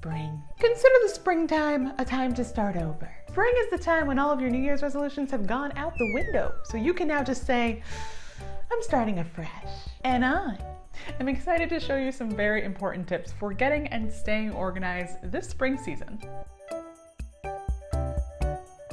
spring. Consider the springtime a time to start over. Spring is the time when all of your New Year's resolutions have gone out the window, so you can now just say, I'm starting afresh. And I'm excited to show you some very important tips for getting and staying organized this spring season.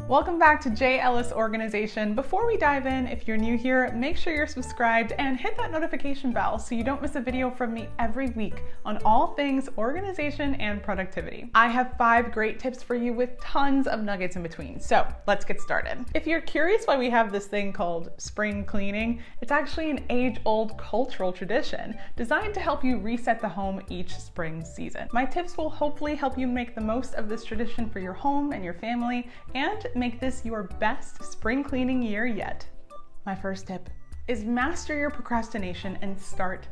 Welcome back to J. Ellis Organization. Before we dive in, if you're new here, make sure you're subscribed and hit that notification bell so you don't miss a video from me every week on all things organization and productivity. I have 5 great tips for you with tons of nuggets in between. So let's get started. If you're curious why we have this thing called spring cleaning, it's actually an age-old cultural tradition designed to help you reset the home each spring season. My tips will hopefully help you make the most of this tradition for your home and your family and make this your best spring cleaning year yet. My first tip is master your procrastination and start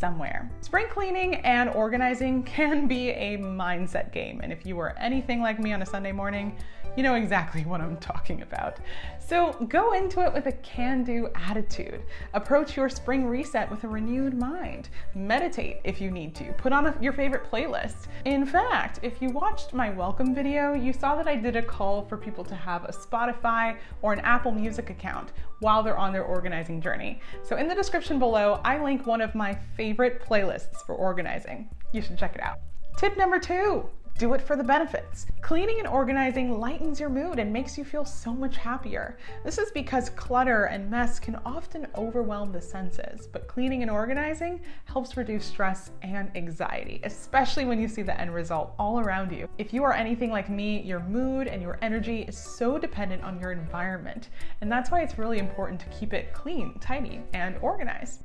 somewhere. Spring cleaning and organizing can be a mindset game, and if you are anything like me on a Sunday morning, you know exactly what I'm talking about. So go into it with a can-do attitude. Approach your spring reset with a renewed mind. Meditate if you need to. Put on your favorite playlist. In fact, if you watched my welcome video, you saw that I did a call for people to have a Spotify or an Apple Music account while they're on their organizing journey. So in the description below, I link one of my favorite playlists for organizing. You should check it out. Tip number 2. Do it for the benefits. Cleaning and organizing lightens your mood and makes you feel so much happier. This is because clutter and mess can often overwhelm the senses, but cleaning and organizing helps reduce stress and anxiety, especially when you see the end result all around you. If you are anything like me, your mood and your energy is so dependent on your environment, and that's why it's really important to keep it clean, tidy, and organized.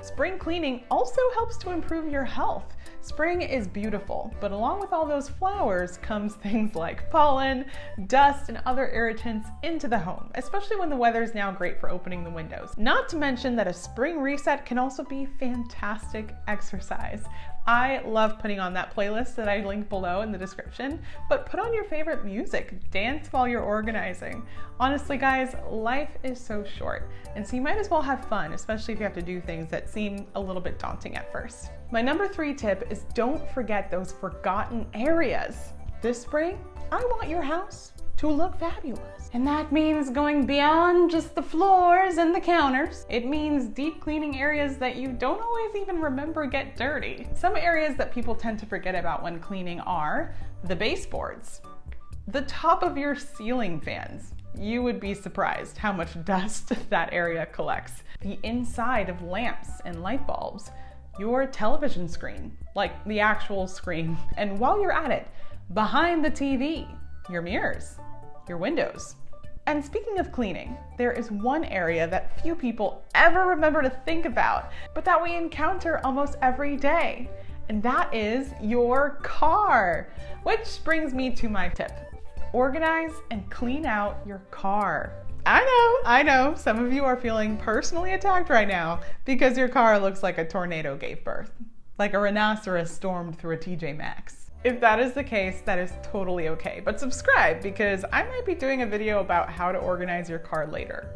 Spring cleaning also helps to improve your health. Spring is beautiful, but along with all those flowers comes things like pollen, dust, and other irritants into the home, especially when the weather is now great for opening the windows. Not to mention that a spring reset can also be fantastic exercise. I love putting on that playlist that I link below in the description, but put on your favorite music, dance while you're organizing. Honestly, guys, life is so short, and so you might as well have fun, especially if you have to do things that seem a little bit daunting at first. My number 3 tip is don't forget those forgotten areas. This spring, I want your house to look fabulous. And that means going beyond just the floors and the counters. It means deep cleaning areas that you don't always even remember get dirty. Some areas that people tend to forget about when cleaning are the baseboards, the top of your ceiling fans. You would be surprised how much dust that area collects. The inside of lamps and light bulbs, your television screen, like the actual screen. And while you're at it, behind the TV, your mirrors, your windows. And speaking of cleaning, there is one area that few people ever remember to think about, but that we encounter almost every day, and that is your car. Which brings me to my tip. Organize and clean out your car. I know, some of you are feeling personally attacked right now because your car looks like a tornado gave birth, like a rhinoceros stormed through a TJ Maxx. If that is the case, that is totally okay, but subscribe because I might be doing a video about how to organize your car later.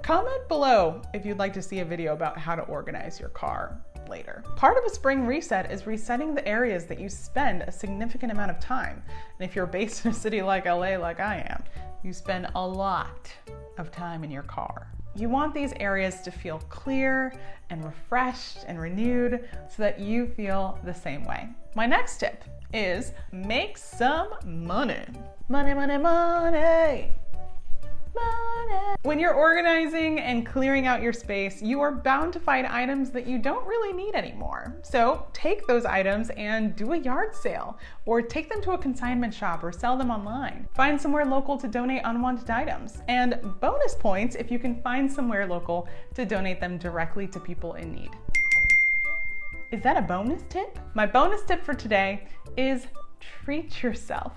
Comment below if you'd like to see a video about how to organize your car later. Part of a spring reset is resetting the areas that you spend a significant amount of time. And if you're based in a city like LA, like I am, you spend a lot of time in your car. You want these areas to feel clear and refreshed and renewed so that you feel the same way. My next tip is make some money. Money, money, money. Money. When you're organizing and clearing out your space, you are bound to find items that you don't really need anymore. So take those items and do a yard sale, or take them to a consignment shop or sell them online. Find somewhere local to donate unwanted items. And bonus points if you can find somewhere local to donate them directly to people in need. Is that a bonus tip? My bonus tip for today is treat yourself.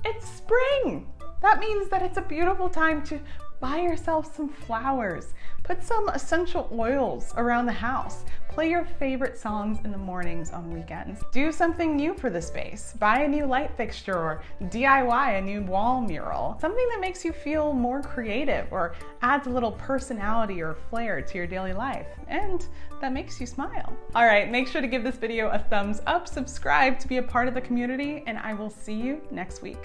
It's spring. That means that it's a beautiful time to buy yourself some flowers, put some essential oils around the house, play your favorite songs in the mornings on weekends. Do something new for the space. Buy a new light fixture or DIY a new wall mural. Something that makes you feel more creative or adds a little personality or flair to your daily life and that makes you smile. All right, make sure to give this video a thumbs up, subscribe to be a part of the community, and I will see you next week.